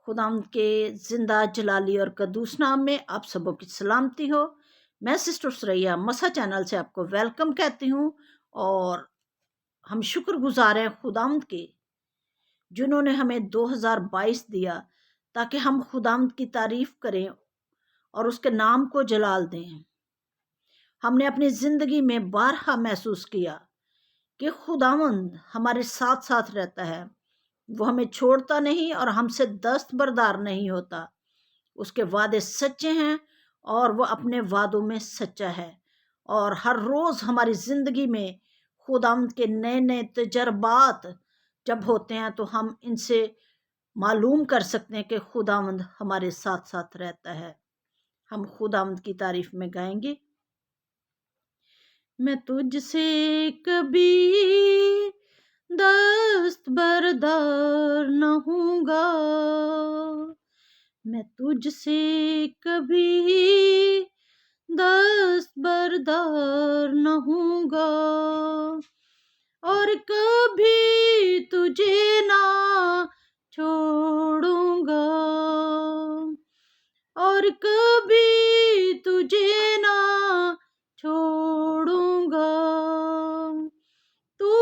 खुदावंद के जिंदा जलाली और कदूस नाम में आप सबों की सलामती हो। मैं सिस्टर सुरैया मसा चैनल से आपको वेलकम कहती हूँ और हम शुक्रगुजार हैं खुदावंद के, जिन्होंने हमें 2022 दिया ताकि हम खुदावंद की तारीफ करें और उसके नाम को जलाल दें। हमने अपनी ज़िंदगी में बारहा महसूस किया कि खुदावंद हमारे साथ साथ रहता है, वो हमें छोड़ता नहीं और हमसे दस्तबरदार नहीं होता। उसके वादे सच्चे हैं और वो अपने वादों में सच्चा है। और हर रोज़ हमारी ज़िंदगी में खुदावंद के नए नए तजर्बात जब होते हैं तो हम इनसे मालूम कर सकते हैं कि खुदावंद हमारे साथ साथ रहता है। हम खुदावंद की तारीफ में गाएंगे। मैं तुझसे कभी दस्तबरदार न हूँगा, मैं तुझसे कभी दस्तबरदार न हूँगा और कभी तुझे ना छोड़ूंगा और कभी तुझे ना छोड़ूंगा। तू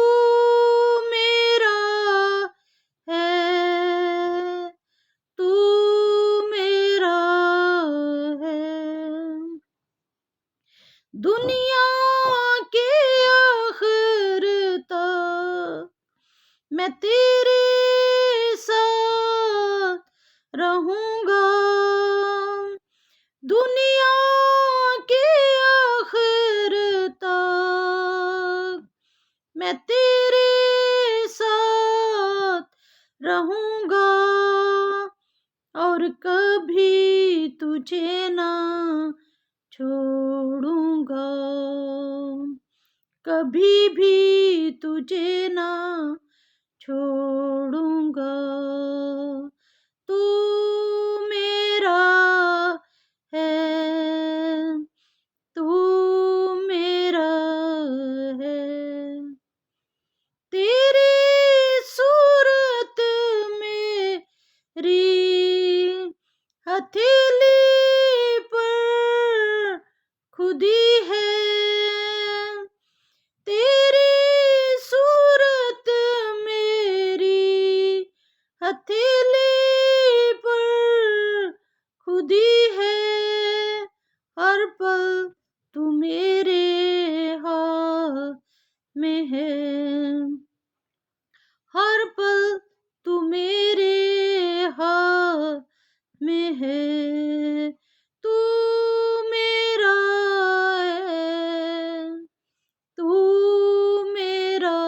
मेरा है, तू मेरा है, दुनिया के आखिर तक मैं तेरे साथ रहूंगा, दुनिया के आखिर तक मैं तेरे साथ रहूंगा और कभी तुझे ना छोड़ूंगा, कभी भी तुझे ना छोड़ूंगा। तू मेरा है, तू मेरा है, तेरी सूरत मेरी हथेली पर खुदी है, तेरी सूरत मेरी हथेली पर खुदी है, हर पल तू मेरे हाथ में है, हर पल तू मेरे हाथ में है, तू मेरा है, तू मेरा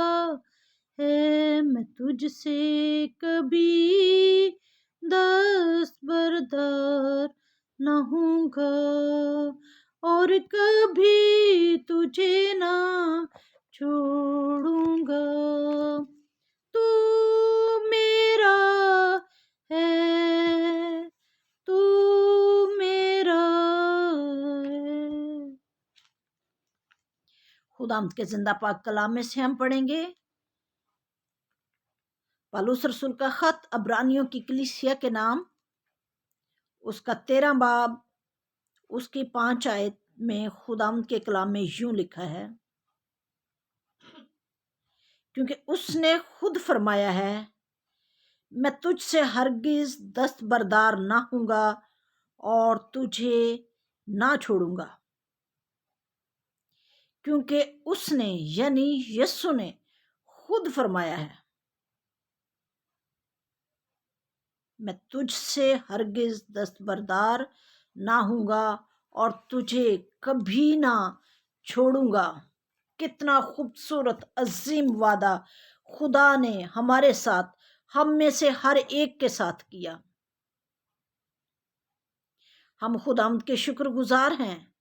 है, मैं तुझसे कभी दस्तबरदार न हूँगा और कभी तुझे ना छोड़ूंगा। तू मेरा है, तू मेरा है। खुदावंद के जिंदा पाक कलाम में से हम पढ़ेंगे पौलुस रसूल का खत अब्रानियों की कलीसिया के नाम, उसका 13 बाब उसकी 5 आयत में खुदावंद के कलाम में यूं लिखा है, क्योंकि उसने खुद फरमाया है, मैं तुझसे हरगिज दस्तबरदार ना हूँगा और तुझे ना छोड़ूंगा। क्योंकि उसने यानी यीशु ने खुद फरमाया है, मैं तुझसे हरगिज दस्तबरदार ना हूँगा और तुझे कभी ना छोड़ूंगा। कितना खूबसूरत अजीम वादा खुदा ने हमारे साथ, हम में से हर एक के साथ किया। हम खुदावंद के शुक्रगुजार हैं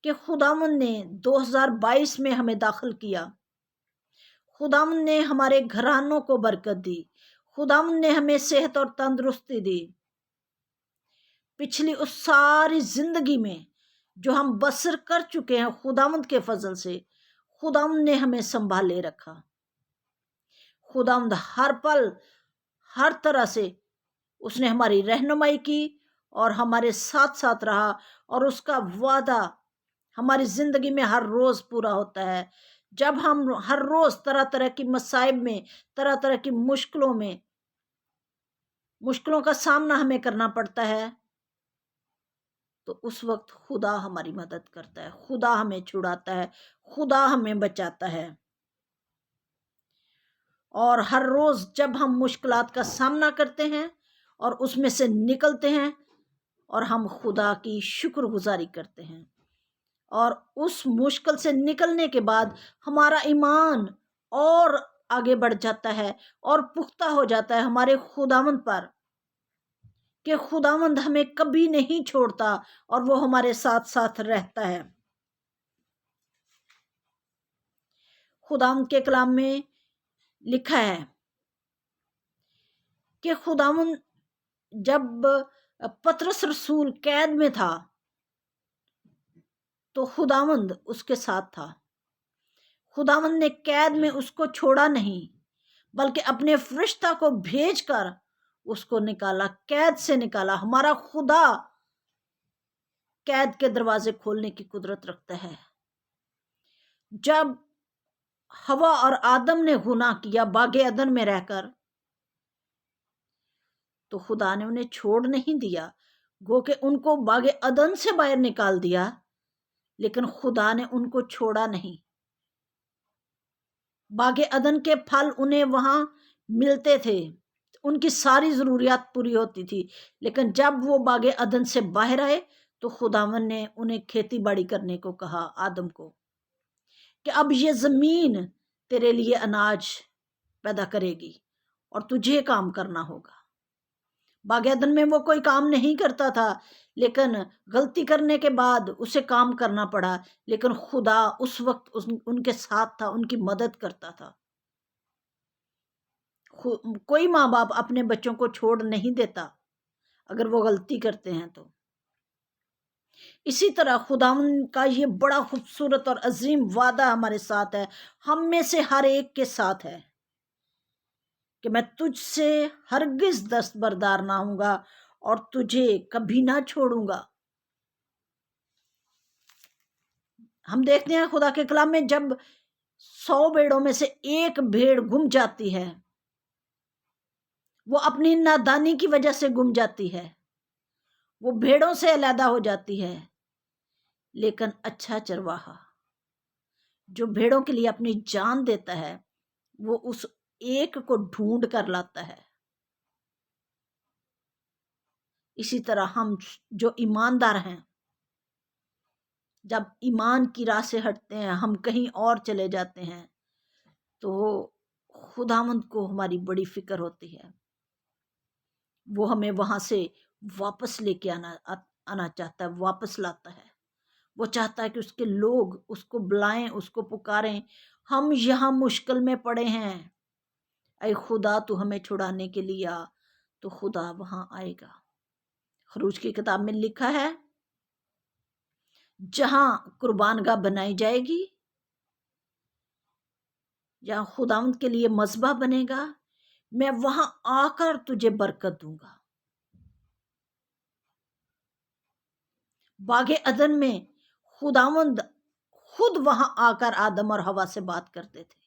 कि खुदावंद ने 2022 में हमें दाखिल किया। खुदावंद ने हमारे घरानों को बरकत दी, खुदावंद ने हमें सेहत और तंदुरुस्ती दी। पिछली उस सारी जिंदगी में जो हम बसर कर चुके हैं, खुदावंद के फजल से खुदावंद ने हमें संभाले रखा। खुदावंद हर पल हर तरह से उसने हमारी रहनुमाई की और हमारे साथ साथ रहा, और उसका वादा हमारी जिंदगी में हर रोज पूरा होता है। जब हम हर रोज तरह तरह की मसाइब में, तरह तरह की मुश्किलों का सामना हमें करना पड़ता है, तो उस वक्त खुदा हमारी मदद करता है, खुदा हमें छुड़ाता है, खुदा हमें बचाता है। और हर रोज जब हम मुश्किलात का सामना करते हैं और उसमें से निकलते हैं, और हम खुदा की शुक्रगुजारी करते हैं, और उस मुश्किल से निकलने के बाद हमारा ईमान और आगे बढ़ जाता है और पुख्ता हो जाता है हमारे खुदावंद पर, कि खुदावंद हमें कभी नहीं छोड़ता और वो हमारे साथ साथ रहता है। खुदावंद के कलाम में लिखा है कि खुदावंद जब पतरस रसूल कैद में था तो खुदावंद उसके साथ था। खुदावंद ने कैद में उसको छोड़ा नहीं, बल्कि अपने फरिश्ता को भेजकर उसको निकाला, कैद से निकाला। हमारा खुदा कैद के दरवाजे खोलने की कुदरत रखता है। जब हवा और आदम ने गुनाह किया बागे अदन में रहकर, तो खुदा ने उन्हें छोड़ नहीं दिया, गो के उनको बागे अदन से बाहर निकाल दिया, लेकिन खुदा ने उनको छोड़ा नहीं। बागे अदन के फल उन्हें वहां मिलते थे, उनकी सारी जरूरियात पूरी होती थी, लेकिन जब वो बागे अदन से बाहर आए तो खुदावन ने उन्हें खेती बाड़ी करने को कहा, आदम को, कि अब ये जमीन तेरे लिए अनाज पैदा करेगी और तुझे काम करना होगा। बागे अदन में वो कोई काम नहीं करता था, लेकिन गलती करने के बाद उसे काम करना पड़ा, लेकिन खुदा उस वक्त उनके साथ था, उनकी मदद करता था। कोई माँ बाप अपने बच्चों को छोड़ नहीं देता अगर वो गलती करते हैं तो। इसी तरह खुदावन का ये बड़ा खूबसूरत और अजीम वादा हमारे साथ है, हम में से हर एक के साथ है, कि मैं तुझसे हरगिज दस्तबरदार ना हूंगा और तुझे कभी ना छोड़ूंगा। हम देखते हैं खुदा के कलाम में, जब 100 भेड़ों में से एक भेड़ गुम जाती है, वो अपनी नादानी की वजह से गुम जाती है, वो भेड़ों से अलहदा हो जाती है, लेकिन अच्छा चरवाहा जो भेड़ों के लिए अपनी जान देता है, वो उस एक को ढूंढ कर लाता है। इसी तरह हम जो ईमानदार हैं, जब ईमान की राह से हटते हैं, हम कहीं और चले जाते हैं, तो खुदावंद को हमारी बड़ी फिक्र होती है। वो हमें वहां से वापस लेके आना चाहता है, वापस लाता है। वो चाहता है कि उसके लोग उसको बुलाएं, उसको पुकारें, हम यहाँ मुश्किल में पड़े हैं, ऐ खुदा तू हमें छुड़ाने के लिए आ, तो खुदा वहां आएगा। खरूज की किताब में लिखा है, जहां कुर्बानगाह बनाई जाएगी, जहां खुदावंद के लिए मज़बा बनेगा, मैं वहां आकर तुझे बरकत दूंगा। बागे अदन में खुदावंद खुद वहां आकर आदम और हवा से बात करते थे,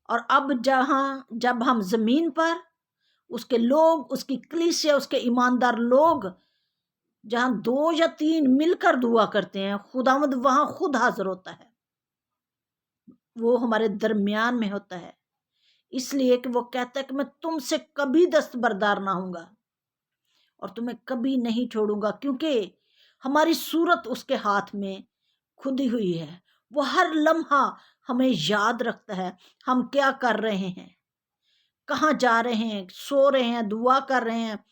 और अब जब हम जमीन पर उसके लोग, उसकी कलीसिया, उसके ईमानदार लोग जहां 2 या 3 मिलकर दुआ करते हैं, खुदावंद वहां खुद हाजिर होता है, वो हमारे दरमियान में होता है। इसलिए कि वो कहता है कि मैं तुमसे कभी दस्तबरदार ना हूंगा और तुम्हें कभी नहीं छोड़ूंगा, क्योंकि हमारी सूरत उसके हाथ में खुदी हुई है। वो हर लम्हा हमें याद रखता है, हम क्या कर रहे हैं, कहाँ जा रहे हैं, सो रहे हैं, दुआ कर रहे हैं,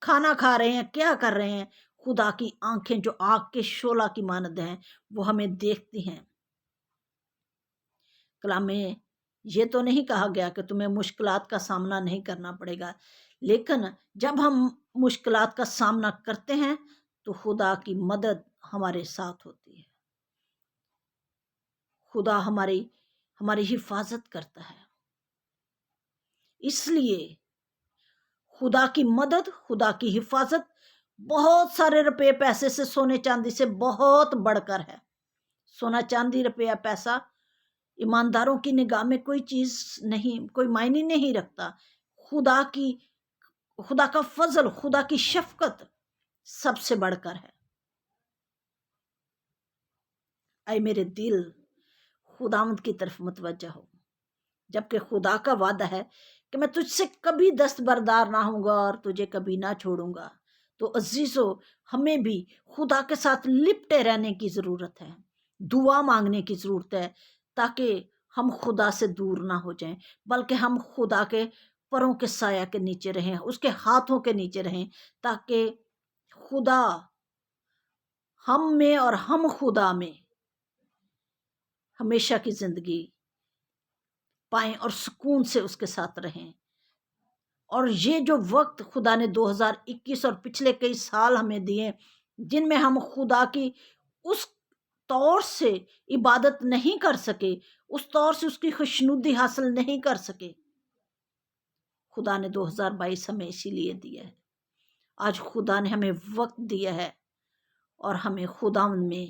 खाना खा रहे हैं, क्या कर रहे हैं। खुदा की आंखें जो आग के शोला की मानद हैं, वो हमें देखती हैं। कलाम में ये तो नहीं कहा गया कि तुम्हें मुश्किलात का सामना नहीं करना पड़ेगा, लेकिन जब हम मुश्किलात का सामना करते हैं तो खुदा की मदद हमारे साथ होती है। खुदा हमारी हिफाजत करता है। इसलिए خدا کی مدد، خدا کی حفاظت بہت سارے روپے پیسے سے، سونے چاندی سے بہت بڑھ کر ہے۔ سونا چاندی روپیہ پیسہ ایمانداروں کی نگاہ میں کوئی چیز نہیں، کوئی معنی نہیں رکھتا۔ خدا کا فضل، خدا کی شفقت سب سے بڑھ کر ہے۔ اے میرے دل، خداوند کی طرف متوجہ ہو، جبکہ خدا کا وعدہ ہے کہ میں تجھ سے کبھی دستبردار نہ ہوں گا اور تجھے کبھی نہ چھوڑوں گا۔ تو عزیزو، ہمیں بھی خدا کے ساتھ لپٹے رہنے کی ضرورت ہے، دعا مانگنے کی ضرورت ہے، تاکہ ہم خدا سے دور نہ ہو جائیں، بلکہ ہم خدا کے پروں کے سایہ کے نیچے رہیں، اس کے ہاتھوں کے نیچے رہیں، تاکہ خدا ہم میں اور ہم خدا میں ہمیشہ کی زندگی پائیں اور سکون سے اس کے ساتھ رہیں۔ اور یہ جو وقت خدا نے 2021 اور پچھلے کئی سال ہمیں دیے، جن میں ہم خدا کی اس طور سے عبادت نہیں کر سکے، اس طور سے اس کی خوشنودی حاصل نہیں کر سکے، خدا نے 2022 ہمیں اسی لیے دیا ہے۔ آج خدا نے ہمیں وقت دیا ہے اور ہمیں خداوند میں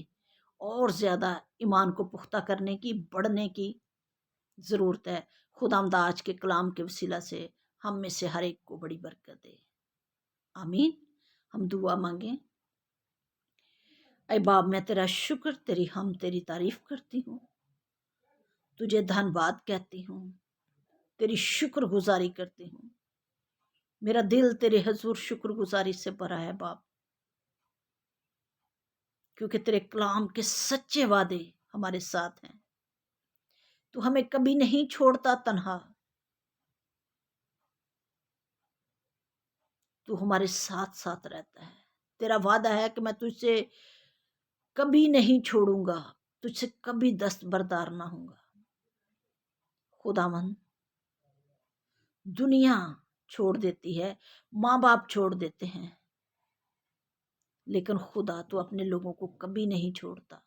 اور زیادہ ایمان کو پختہ کرنے کی، بڑھنے کی ضرورت ہے۔ خداوند آج کے کلام کے وسیلہ سے ہم میں سے ہر ایک کو بڑی برکت دے۔ آمین۔ ہم دعا مانگیں۔ اے باپ، میں تیرا شکر، تیری ہم تیری تعریف کرتی ہوں، تجھے دھنیواد کہتی ہوں، تیری شکر گزاری کرتی ہوں۔ میرا دل تیرے حضور شکر گزاری سے بھرا ہے باپ، کیونکہ تیرے کلام کے سچے وعدے ہمارے ساتھ ہیں۔ تو ہمیں کبھی نہیں چھوڑتا تنہا، تو ہمارے ساتھ ساتھ رہتا ہے۔ تیرا وعدہ ہے کہ میں تجھ سے کبھی نہیں چھوڑوں گا، تجھ سے کبھی دستبردار نہ ہوں گا۔ خداوند، دنیا چھوڑ دیتی ہے، ماں باپ چھوڑ دیتے ہیں، لیکن خدا تو اپنے لوگوں کو کبھی نہیں چھوڑتا۔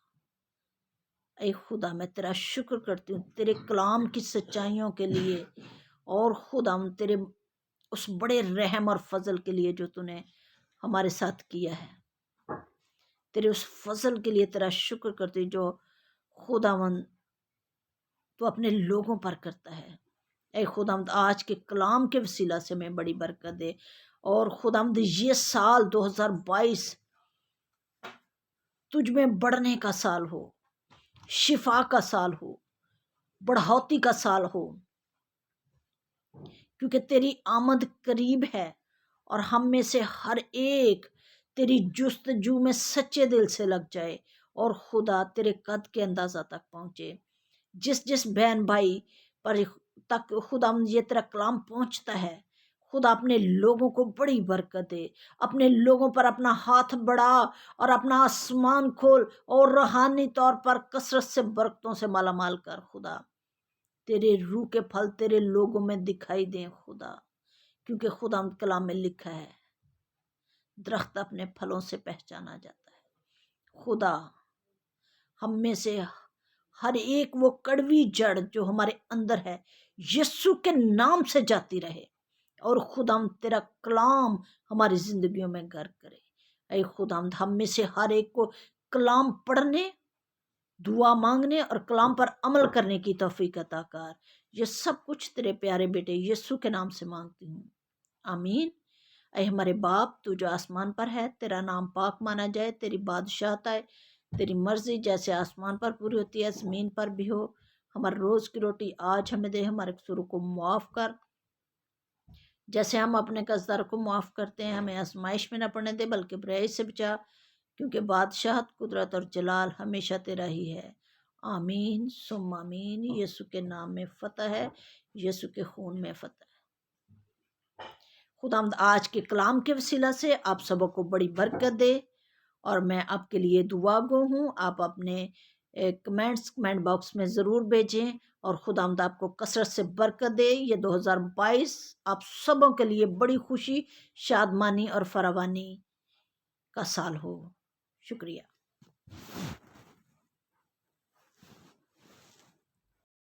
اے خدا، میں تیرا شکر کرتی ہوں تیرے کلام کی سچائیوں کے لیے، اور خداوند تیرے اس بڑے رحم اور فضل کے لیے جو تو نے ہمارے ساتھ کیا ہے۔ تیرے اس فضل کے لیے تیرا شکر کرتی جو خداوند تو اپنے لوگوں پر کرتا ہے۔ اے خداوند، آج کے کلام کے وسیلہ سے میں بڑی برکت دے، اور خداوند یہ سال 2022 تجھ میں بڑھنے کا سال ہو، شفا کا سال ہو، بڑھوتی کا سال ہو، کیونکہ تیری آمد قریب ہے، اور ہم میں سے ہر ایک تیری جستجو میں سچے دل سے لگ جائے، اور خدا تیرے قد کے اندازہ تک پہنچے۔ جس بہن بھائی پر تک خدا یہ تیرا کلام پہنچتا ہے، خدا اپنے لوگوں کو بڑی برکت دے، اپنے لوگوں پر اپنا ہاتھ بڑھا اور اپنا آسمان کھول، اور روحانی طور پر کثرت سے برکتوں سے مالا مال کر۔ خدا تیرے روح کے پھل تیرے لوگوں میں دکھائی دیں خدا، کیونکہ خدا کلام میں لکھا ہے درخت اپنے پھلوں سے پہچانا جاتا ہے۔ خدا ہم میں سے ہر ایک وہ کڑوی جڑ جو ہمارے اندر ہے، یسوع کے نام سے جاتی رہے، اور خدا تیرا کلام ہماری زندگیوں میں گھر کرے۔ اے خدا، ہم میں سے ہر ایک کو کلام پڑھنے، دعا مانگنے اور کلام پر عمل کرنے کی توفیق عطا کر۔ یہ سب کچھ تیرے پیارے بیٹے یسوع کے نام سے مانگتی ہوں، آمین۔ اے ہمارے باپ، تو جو آسمان پر ہے، تیرا نام پاک مانا جائے، تیری بادشاہت آئے، تیری مرضی جیسے آسمان پر پوری ہوتی ہے زمین پر بھی ہو۔ ہمارے روز کی روٹی آج ہمیں دے، ہمارے قصوروں کو معاف کر جیسے ہم اپنے قرضدار کو معاف کرتے ہیں، ہمیں آزمائش میں نہ پڑنے دے بلکہ برائی سے بچا، کیونکہ بادشاہت، قدرت اور جلال ہمیشہ تیرا ہی ہے، آمین ثم آمین۔ یسوع کے نام میں فتح ہے، یسوع کے خون میں فتح ہے۔ خداوند آج کے کلام کے وسیلہ سے آپ سبوں کو بڑی برکت دے، اور میں آپ کے لیے دعا گو ہوں۔ آپ اپنے کمنٹ باکس میں ضرور بھیجیں، اور خداوند آپ کو کثرت سے برکت دے۔ یہ 2022 آپ سبوں کے لیے بڑی خوشی، شادمانی اور فراوانی کا سال ہو۔ شکریہ۔